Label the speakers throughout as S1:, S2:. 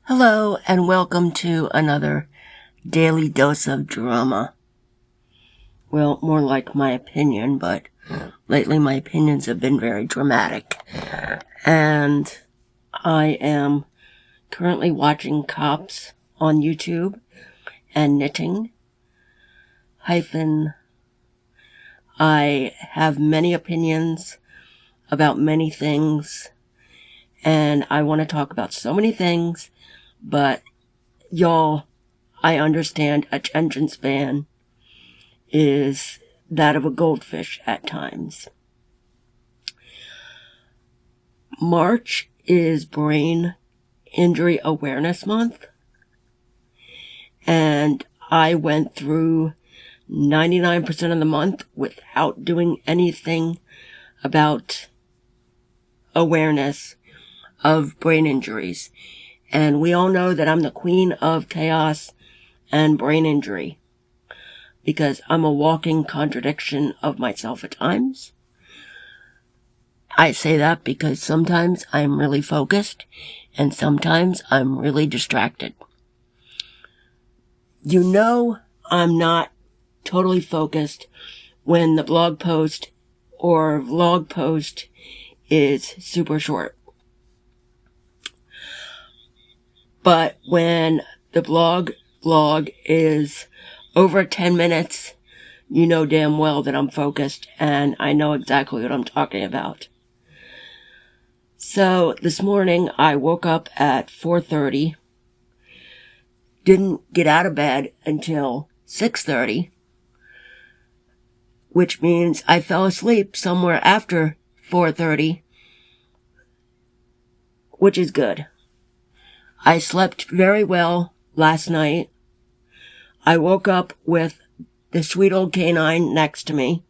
S1: Hello and welcome to another daily dose of drama. Well, more like my opinion, but lately my opinions have been very dramatic. And I am currently watching Cops on YouTube and knitting. I have many opinions about many things, and I want to talk about so many things, but y'all, I understand attention span is that of a goldfish at times. March is Brain Injury Awareness Month, and I went through 99% of the month without doing anything about awareness of brain injuries. And we all know that I'm the queen of chaos and brain injury because I'm a walking contradiction of myself at times. I say that because sometimes I'm really focused and sometimes I'm really distracted. You know I'm not totally focused when the blog post or vlog post is super short. But when the vlog is over 10 minutes, you know damn well that I'm focused and I know exactly what I'm talking about. So this morning I woke up at 4:30, didn't get out of bed until 6:30, which means I fell asleep somewhere after 4:30, which is good. I slept very well last night. I woke up with the sweet old canine next to me.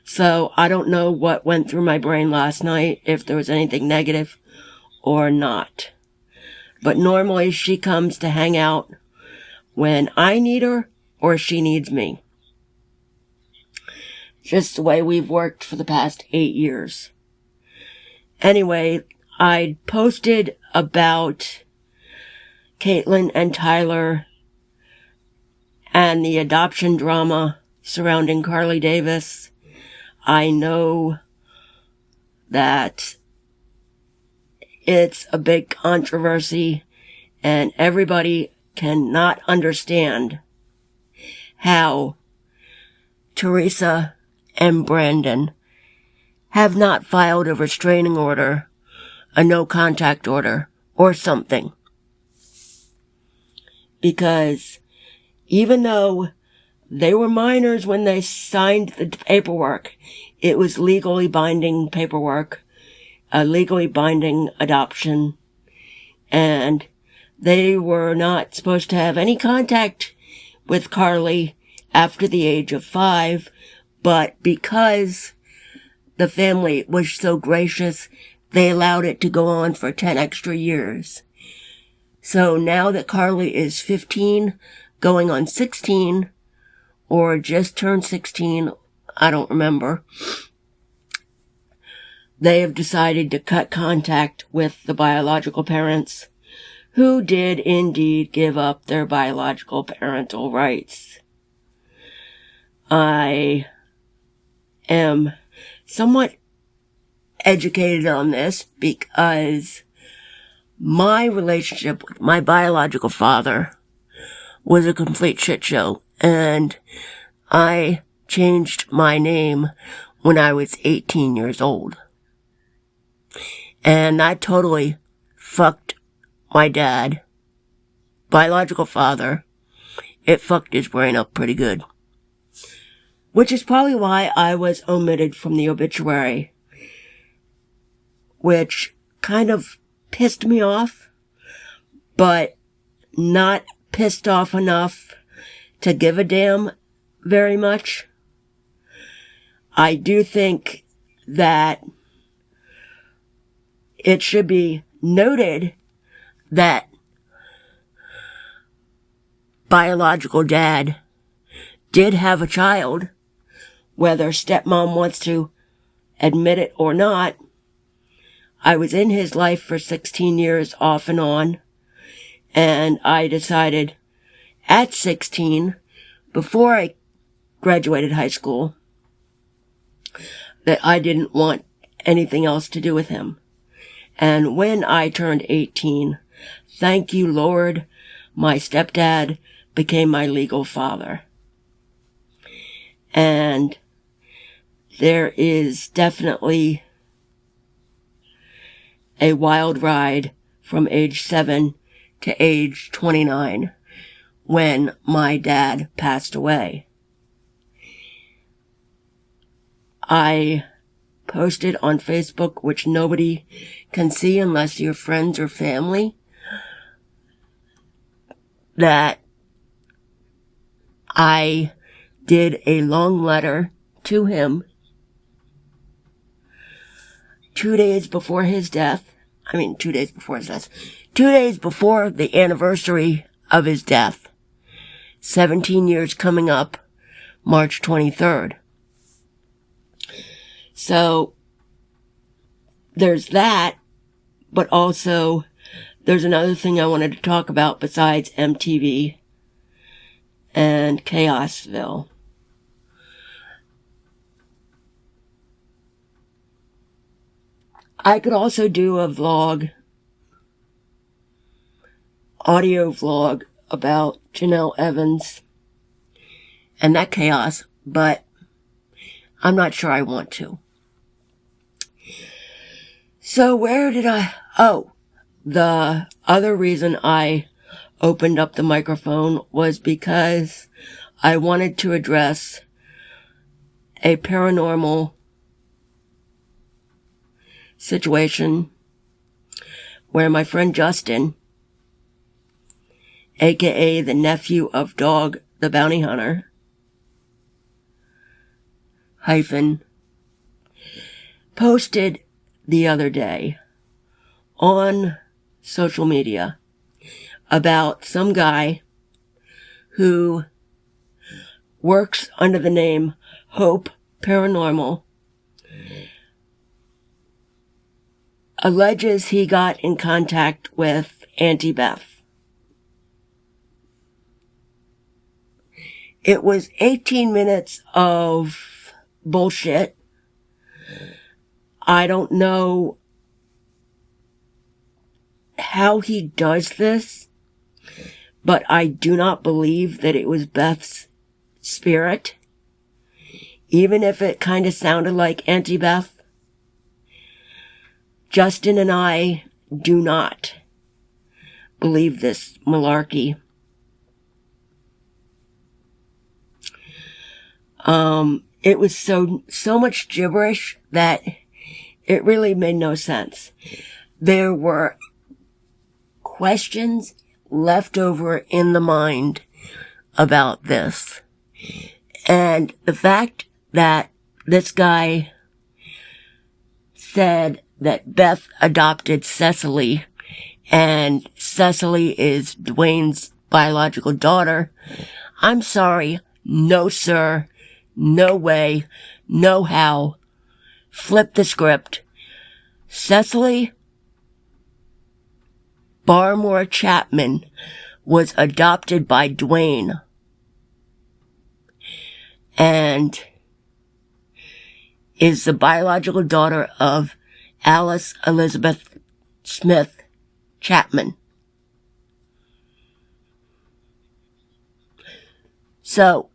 S1: So I don't know what went through my brain last night, if there was anything negative or not. But normally she comes to hang out when I need her or she needs me. Just the way we've worked for the past 8 years. Anyway, I posted about Caitlin and Tyler and the adoption drama surrounding Carly Davis. I know that it's a big controversy and everybody cannot understand how Teresa and Brandon have not filed a restraining order, a no contact order, or something. Because even though they were minors when they signed the paperwork, it was legally binding paperwork, a legally binding adoption, and they were not supposed to have any contact with Carly after the age of 5, but because the family was so gracious, they allowed it to go on for 10 extra years. So now that Carly is 15, going on 16, or just turned 16, I don't remember, they have decided to cut contact with the biological parents, who did indeed give up their biological parental rights. I am somewhat educated on this because my relationship with my biological father was a complete shit show, and I changed my name when I was 18 years old. And that totally fucked my dad, biological father. It fucked his brain up pretty good. Which is probably why I was omitted from the obituary, which kind of pissed me off, but not pissed off enough to give a damn very much. I do think that it should be noted that biological dad did have a child, whether stepmom wants to admit it or not. I was in his life for 16 years off and on, and I decided at 16, before I graduated high school, that I didn't want anything else to do with him. And when I turned 18, thank you, Lord, my stepdad became my legal father. And there is definitely a wild ride from age 7 to age 29 when my dad passed away. I posted on Facebook, which nobody can see unless you're friends or family, that I did a long letter to him 2 days before his death. 2 days before his death. 2 days before the anniversary of his death. 17 years coming up, March 23rd. So, there's that, but also there's another thing I wanted to talk about besides MTV and Chaosville. I could also do a vlog, audio vlog about Janelle Evans and that chaos, but I'm not sure I want to. So the other reason I opened up the microphone was because I wanted to address a paranormal situation where my friend Justin, aka the nephew of Dog the Bounty Hunter, posted the other day on social media about some guy who works under the name Hope Paranormal, alleges he got in contact with Auntie Beth. It was 18 minutes of bullshit. I don't know how he does this, but I do not believe that it was Beth's spirit, even if it kind of sounded like Auntie Beth. Justin and I do not believe this malarkey. It was so much gibberish that it really made no sense. There were questions left over in the mind about this. And the fact that this guy said that Beth adopted Cecily, and Cecily is Dwayne's biological daughter, I'm sorry, no sir, no way, no how. Flip the script. Cecily Barmore Chapman was adopted by Dwayne and is the biological daughter of Alice Elizabeth Smith Chapman. So,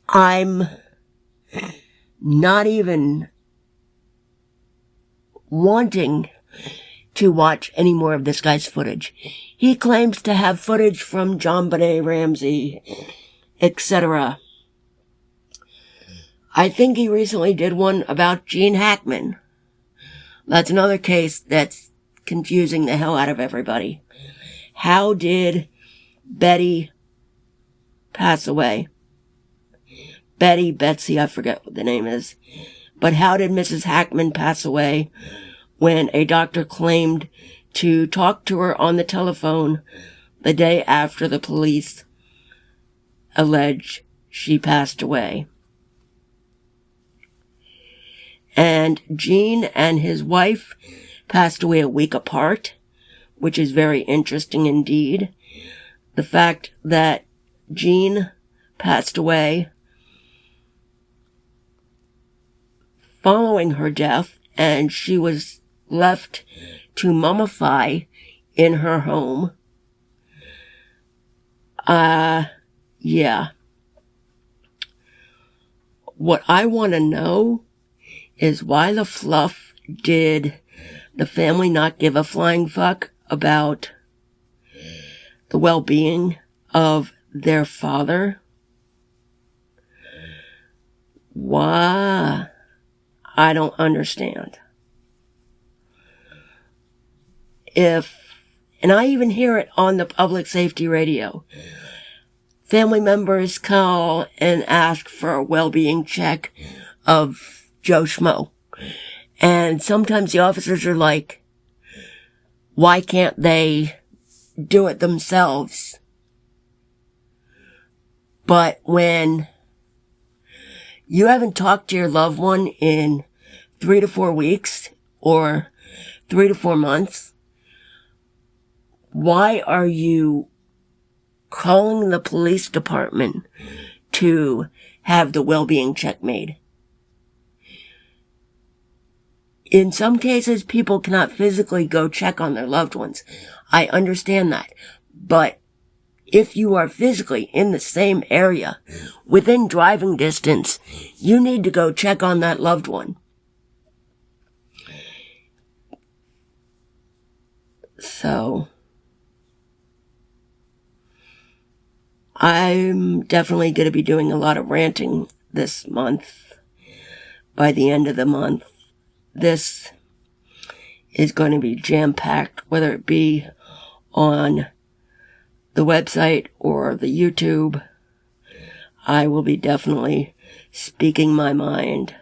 S1: I'm not even wanting to watch any more of this guy's footage. He claims to have footage from JonBenet Ramsey, etc. I think he recently did one about Gene Hackman. That's another case that's confusing the hell out of everybody. How did Betty pass away? Betsy, I forget what the name is. But how did Mrs. Hackman pass away when a doctor claimed to talk to her on the telephone the day after the police allege she passed away? And Gene and his wife passed away a week apart, which is very interesting indeed. The fact that Gene passed away following her death, and she was left to mummify in her home. Yeah. What I want to know is why the fluff did the family not give a flying fuck about the well-being of their father? Why? I don't understand. And I even hear it on the public safety radio. Family members call and ask for a well-being check of Joe Schmo. And sometimes the officers are like, why can't they do it themselves? But when you haven't talked to your loved one in 3 to 4 weeks or 3 to 4 months, why are you calling the police department to have the well-being check made? In some cases, people cannot physically go check on their loved ones. I understand that. But if you are physically in the same area, within driving distance, you need to go check on that loved one. So, I'm definitely going to be doing a lot of ranting this month. By the end of the month, this is going to be jam-packed, whether it be on the website or the YouTube. I will be definitely speaking my mind.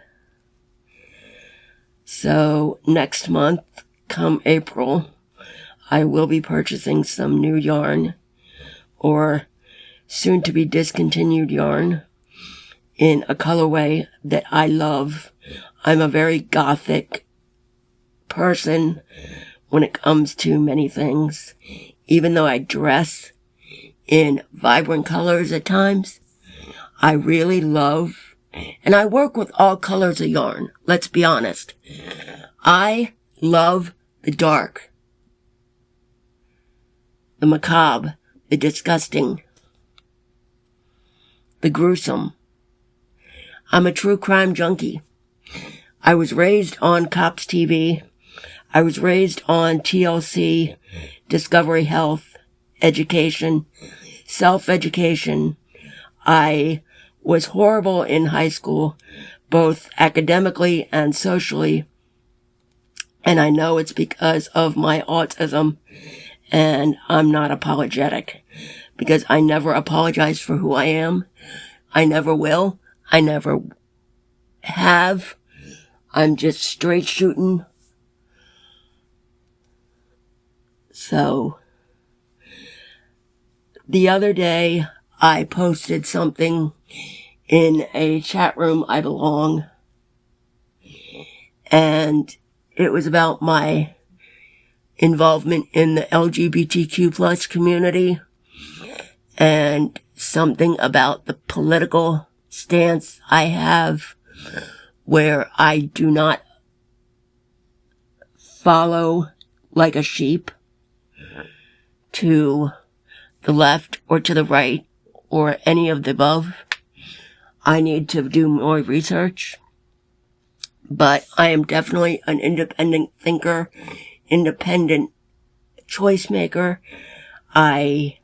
S1: So next month, come April, I will be purchasing some new yarn, or soon to be discontinued yarn, in a colorway that I love. I'm a very gothic person when it comes to many things. Even though I dress in vibrant colors at times, I really love, and I work with all colors of yarn, let's be honest. I love the dark, the macabre, the disgusting, the gruesome. I'm a true crime junkie. I was raised on Cops TV. I was raised on TLC, Discovery Health, education, self-education. I was horrible in high school, both academically and socially. And I know it's because of my autism, and I'm not apologetic, because I never apologize for who I am. I never will. I never have. I'm just straight shooting. So, the other day, I posted something in a chat room I belong, and it was about my involvement in the LGBTQ plus community, and something about the political stance I have, where I do not follow like a sheep to the left or to the right or any of the above. I need to do more research, but I am definitely an independent thinker, independent choice maker. I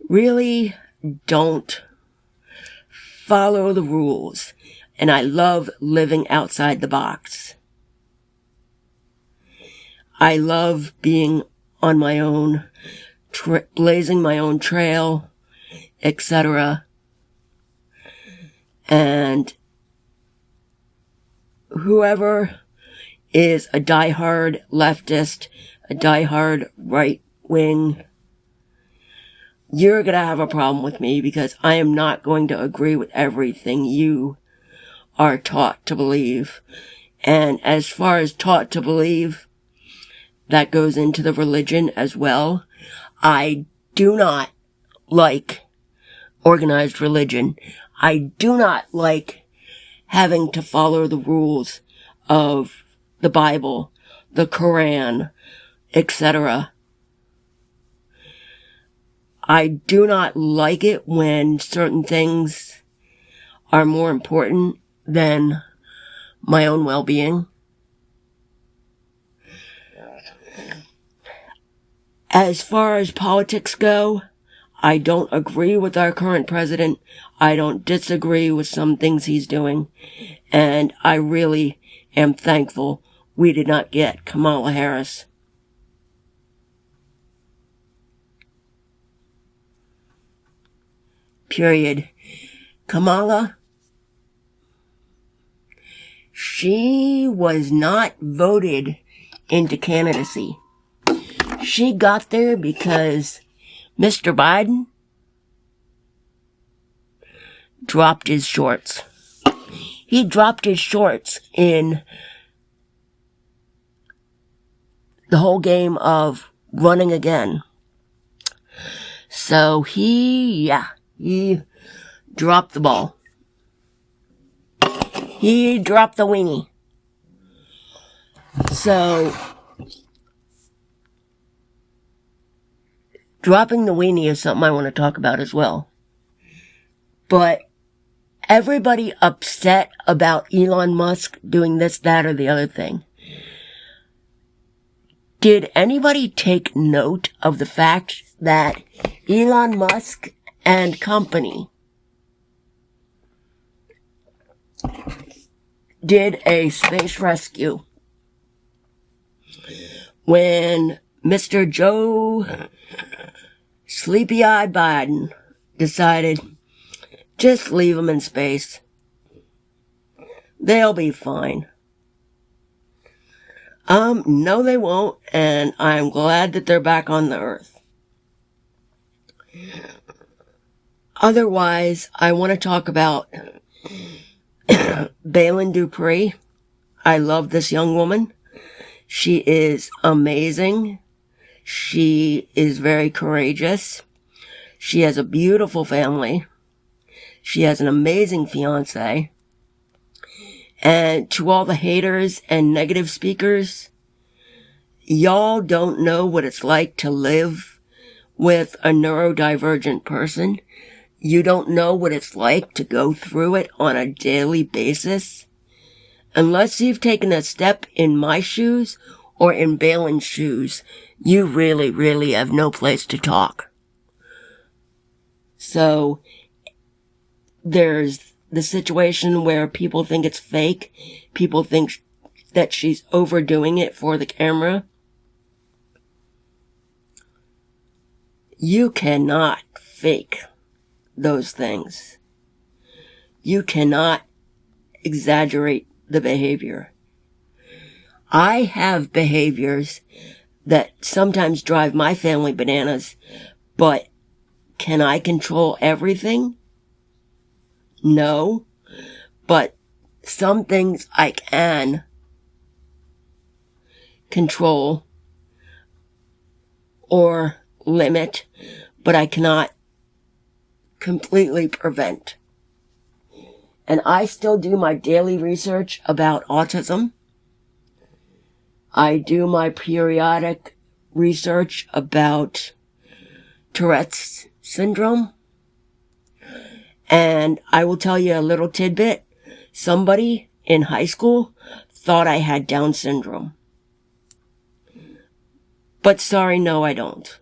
S1: really don't follow the rules, and I love living outside the box. I love being on my own, blazing my own trail, etc. And whoever is a diehard leftist, a diehard right wing, you're going to have a problem with me, because I am not going to agree with everything you are taught to believe. And as far as taught to believe, that goes into the religion as well. I do not like organized religion. I do not like having to follow the rules of the Bible, the Quran, etc. I do not like it when certain things are more important than my own well-being. As far as politics go, I don't agree with our current president. I don't disagree with some things he's doing. And I really am thankful we did not get Kamala Harris. Period. Kamala, she was not voted into candidacy. She got there because Mr. Biden dropped his shorts. He dropped his shorts in the whole game of running again. So he dropped the ball. He dropped the weenie. So, dropping the weenie is something I want to talk about as well. But everybody upset about Elon Musk doing this, that, or the other thing. Did anybody take note of the fact that Elon Musk and company did a space rescue when Mr. Joe Sleepy-Eyed Biden decided, just leave them in space. They'll be fine. No they won't, and I'm glad that they're back on the Earth. Otherwise, I want to talk about Bailyn Dupree. I love this young woman. She is amazing. She is very courageous. She has a beautiful family. She has an amazing fiance. And to all the haters and negative speakers, y'all don't know what it's like to live with a neurodivergent person. You don't know what it's like to go through it on a daily basis. Unless you've taken a step in my shoes or in Bailyn's shoes, you really, really have no place to talk. So, there's the situation where people think it's fake. People think that she's overdoing it for the camera. You cannot fake those things. You cannot exaggerate the behavior. I have behaviors that sometimes drive my family bananas, but can I control everything? No, but some things I can control or limit, but I cannot completely prevent. And I still do my daily research about autism. I do my periodic research about Tourette's syndrome. And I will tell you a little tidbit. Somebody in high school thought I had Down syndrome. But sorry, no, I don't.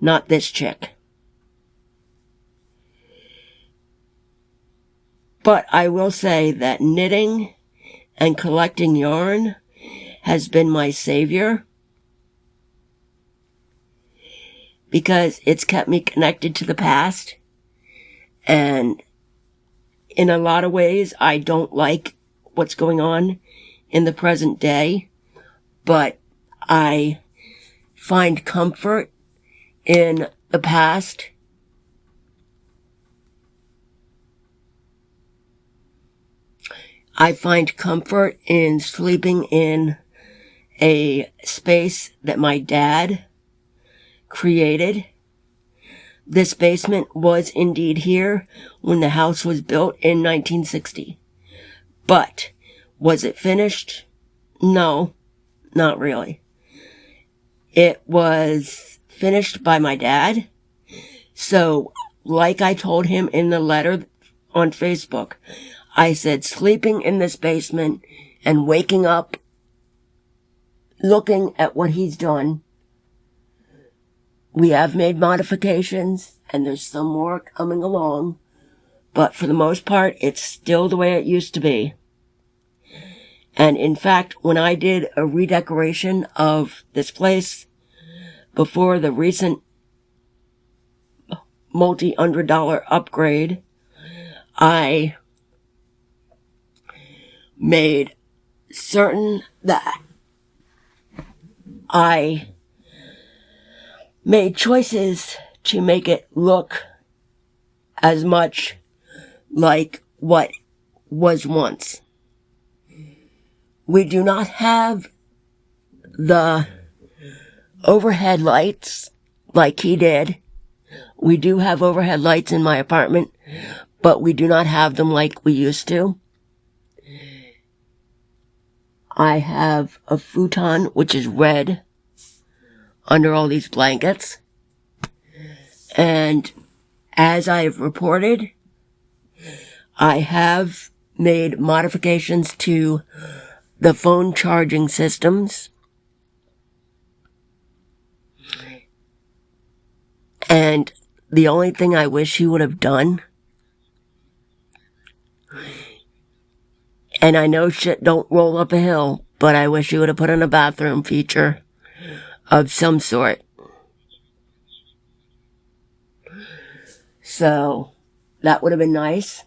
S1: Not this chick. But I will say that knitting and collecting yarn has been my savior, because it's kept me connected to the past. And in a lot of ways, I don't like what's going on in the present day, but I find comfort in the past. I find comfort in sleeping in a space that my dad created. This basement was indeed here when the house was built in 1960. But was it finished? No, not really. It was finished by my dad. So, like I told him in the letter on Facebook, I said sleeping in this basement and waking up looking at what he's done. We have made modifications and there's some more coming along, but for the most part, it's still the way it used to be. And in fact, when I did a redecoration of this place before the recent multi-$100 upgrade, I made certain that I made choices to make it look as much like what was once. We do not have the overhead lights like he did. We do have overhead lights in my apartment, but we do not have them like we used to. I have a futon, which is red, under all these blankets. And as I've reported, I have made modifications to the phone charging systems. And the only thing I wish he would have done, and I know shit don't roll up a hill, but I wish he would have put in a bathroom feature of some sort. So, that would have been nice.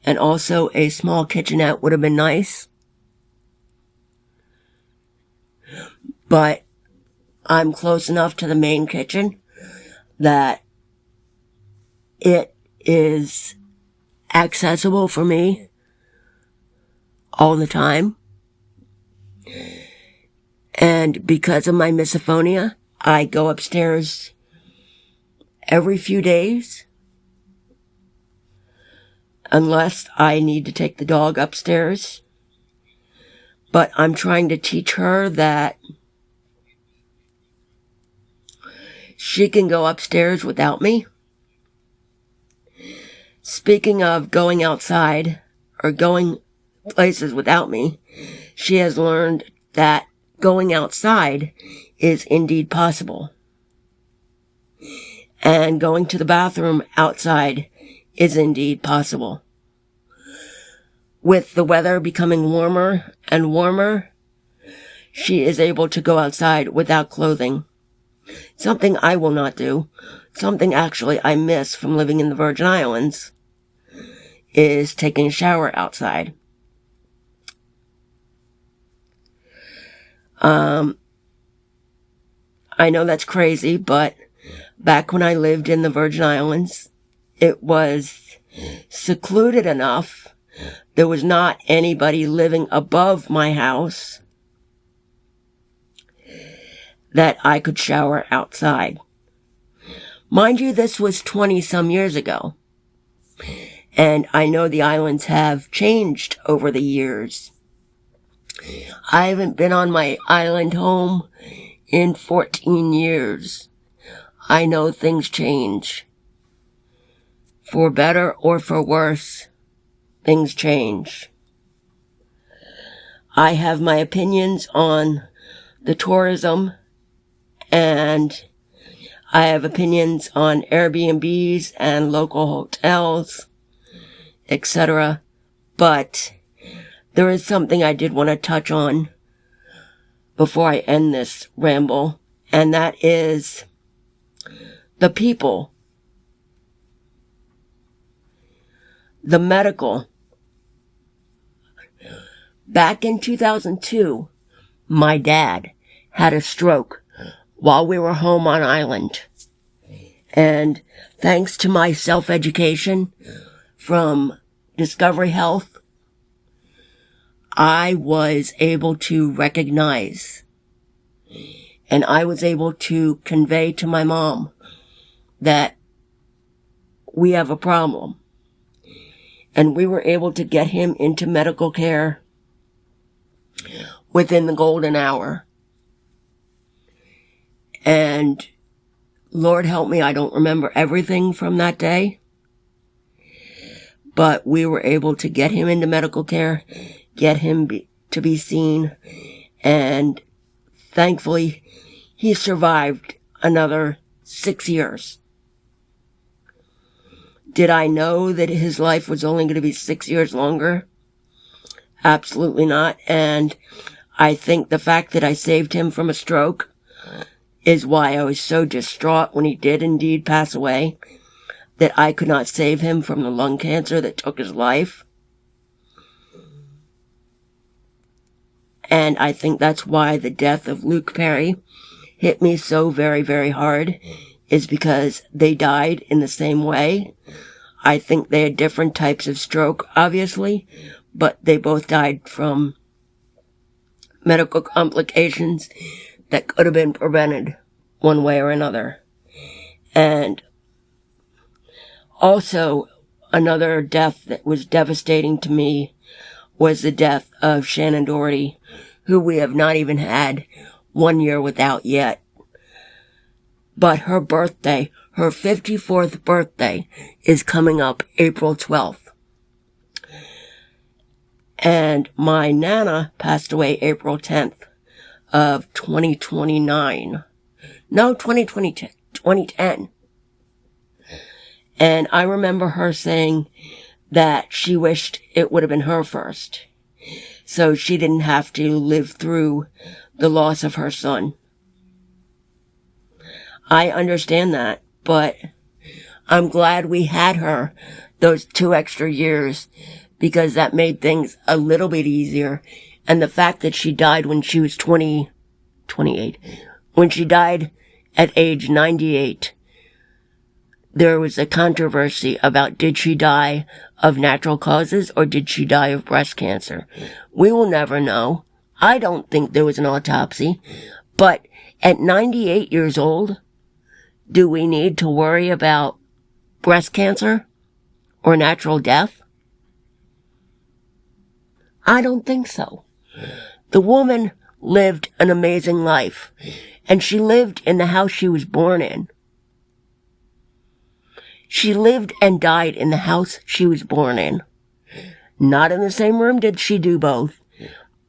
S1: And also a small kitchenette would have been nice. But I'm close enough to the main kitchen that it is accessible for me all the time. And because of my misophonia, I go upstairs every few days, unless I need to take the dog upstairs. But I'm trying to teach her that she can go upstairs without me. Speaking of going outside or going places without me, she has learned that going outside is indeed possible. And going to the bathroom outside is indeed possible. With the weather becoming warmer and warmer, she is able to go outside without clothing. Something I will not do, something actually I miss from living in the Virgin Islands, is taking a shower outside. I know that's crazy, but back when I lived in the Virgin Islands, it was secluded enough. There was not anybody living above my house that I could shower outside. Mind you, this was 20-some years ago. And I know the islands have changed over the years. I haven't been on my island home in 14 years. I know things change. For better or for worse, things change. I have my opinions on the tourism, and I have opinions on Airbnbs and local hotels, etc. But there is something I did want to touch on before I end this ramble, and that is the people, the medical. Back in 2002, my dad had a stroke while we were home on island. And thanks to my self-education from Discovery Health I was able to recognize, and I was able to convey to my mom that we have a problem. And we were able to get him into medical care within the golden hour. And Lord help me, I don't remember everything from that day. But we were able to get him into medical care, get him to be seen, and thankfully he survived another 6 years. Did I know that his life was only going to be 6 years longer? Absolutely not. And I think the fact that I saved him from a stroke is why I was so distraught when he did indeed pass away, that I could not save him from the lung cancer that took his life. And I think that's why the death of Luke Perry hit me so very, very hard, is because they died in the same way. I think they had different types of stroke, obviously, but they both died from medical complications that could have been prevented one way or another. And also, another death that was devastating to me was the death of Shannon Doherty, who we have not even had 1 year without yet. But her birthday, her 54th birthday, is coming up April 12th. And my Nana passed away April 10th of 2010. And I remember her saying that she wished it would have been her first, so she didn't have to live through the loss of her son. I understand that, but I'm glad we had her those 2 extra years, because that made things a little bit easier. And the fact that she died when she was 28, when she died at age 98, there was a controversy about, did she die of natural causes or did she die of breast cancer? We will never know. I don't think there was an autopsy. But at 98 years old, do we need to worry about breast cancer or natural death? I don't think so. The woman lived an amazing life, and she lived in the house she was born in. She lived and died in the house she was born in. Not in the same room did she do both,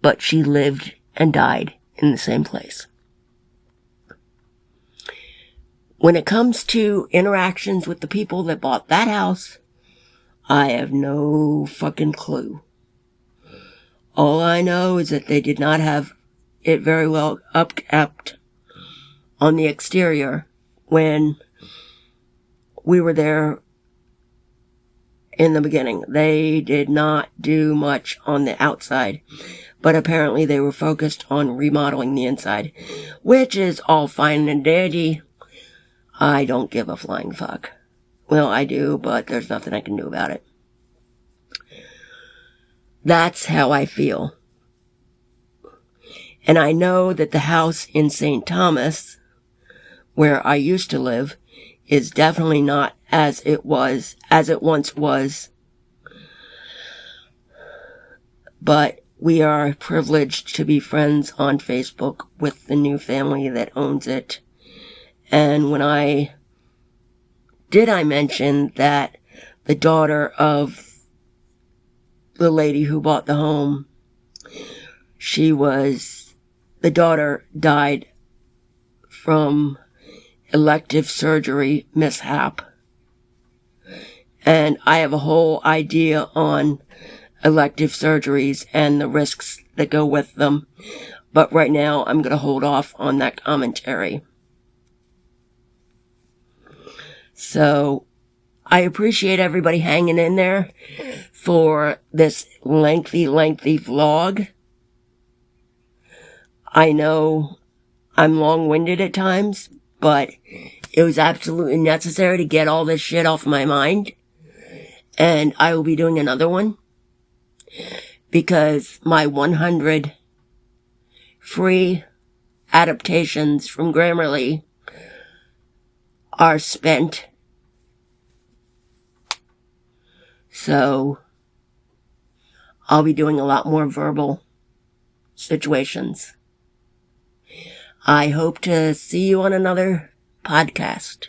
S1: but she lived and died in the same place. When it comes to interactions with the people that bought that house, I have no fucking clue. All I know is that they did not have it very well upkept on the exterior when we were there in the beginning. They did not do much on the outside, but apparently they were focused on remodeling the inside, which is all fine and dandy. I don't give a flying fuck. Well, I do, but there's nothing I can do about it. That's how I feel. And I know that the house in St. Thomas, where I used to live, is definitely not as it once was. But we are privileged to be friends on Facebook with the new family that owns it. And when I mention that the daughter of the lady who bought the home, the daughter died from elective surgery mishap. And I have a whole idea on elective surgeries and the risks that go with them. But right now, I'm going to hold off on that commentary. So, I appreciate everybody hanging in there for this lengthy vlog. I know I'm long-winded at times, but it was absolutely necessary to get all this shit off my mind. And I will be doing another one. because my 100 free adaptations from Grammarly are spent. So I'll be doing a lot more verbal situations. I hope to see you on another podcast.